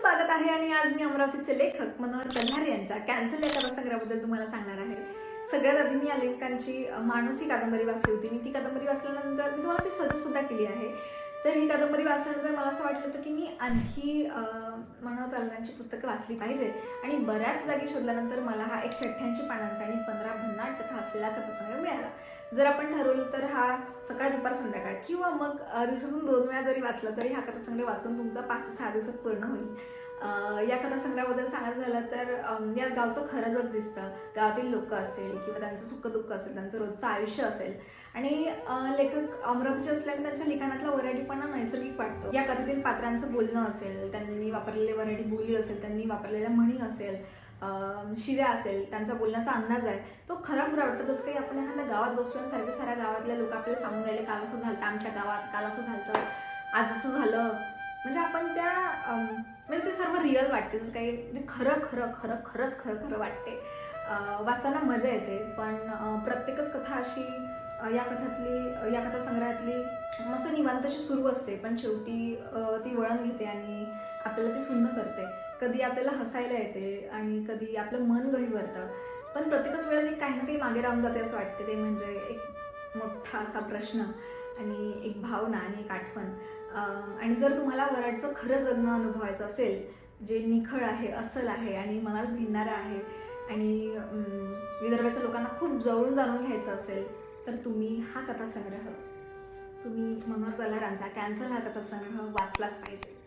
स्वागत आहे आणि आज मी अमरावतीचे लेखक मनोहर कल्हार यांच्या कॅन्सल या कथासंग्रहाबद्दल तुम्हाला सांगणार आहे। सगळ्यात आधी मी या लेखकांची मानसी कादंबरी वाचली होती। मी ती कादंबरी वाचल्यानंतर मी तुम्हाला ती सजेस्ट सुद्धा केली आहे। तर ही कादंबरी वाचल्यानंतर मला असं वाटलं होतं की मी आणखी मनोहर कल्हारांची पुस्तकं वाचली पाहिजे आणि बऱ्याच जागी शोधल्यानंतर मला हा 188 पानांचा आणि 15 भन्नाट कथा असलेला कथासंग्रह मिळाला। जर आपण ठरवलं तर हा सकाळ दुपार संध्याकाळ किंवा मग दिवसातून 2 वेळा जरी वाचला तरी हा कथासंग्रह वाचून तुमचा 5 ते 6 दिवसात पूर्ण होईल। या कथासंग्रहाबद्दल सांगायचं झालं तर या गावचं खरं जग दिसतं। गावातील लोक असेल किंवा त्यांचं सुख दुःख असेल, त्यांचं रोजचं आयुष्य असेल आणि लेखक अमरावतीचे असल्याने त्यांच्या लिखाणातला वऱ्हाडीपणा नैसर्गिक वाटतो। या कथेतील पात्रांचं बोलणं असेल, त्यांनी वापरलेले वऱ्हाडी बोली असेल, त्यांनी वापरलेल्या म्हणी असेल, शिव्या असेल, त्यांचा बोलण्याचा अंदाज आहे तो खरा वाटतो। जसं काही आपण एखाद्या गावात बसलो सारखे साऱ्या गावातल्या लोक आपल्याला सांगून राहिले काल असं झालं आमच्या गावात, काल असं झालं, आज असं झालं, म्हणजे आपण त्या म्हणजे ते सर्व रिअल वाटते। जसं काही म्हणजे खरं वाटते। वाचताना मजा येते। पण प्रत्येकच कथा अशी या कथासंग्रहातली मस्त निवांतशी सुरू असते, पण शेवटी ती वळण घेते आणि आपल्याला ती सुन्न करते। कधी आपल्याला हसायला येते आणि कधी आपलं मन गहिवरतं, पण प्रत्येकच वेळेस काही ना काही मागे राहून जाते असं वाटते। ते म्हणजे एक मोठा असा प्रश्न आणि एक भावना आणि एक आठवण। आणि जर तुम्हाला वऱ्हाडचं खरं जगणं अनुभवायचं असेल, जे निखळ आहे, अस्सल आहे आणि मनाला भिडणारं आहे आणि विदर्भाच्या लोकांना खूप जवळून जाणून घ्यायचं असेल तर तुम्ही हा कथासंग्रह मनोहर कल्हारांचा कॅन्सल हा कथासंग्रह वाचलाच पाहिजे।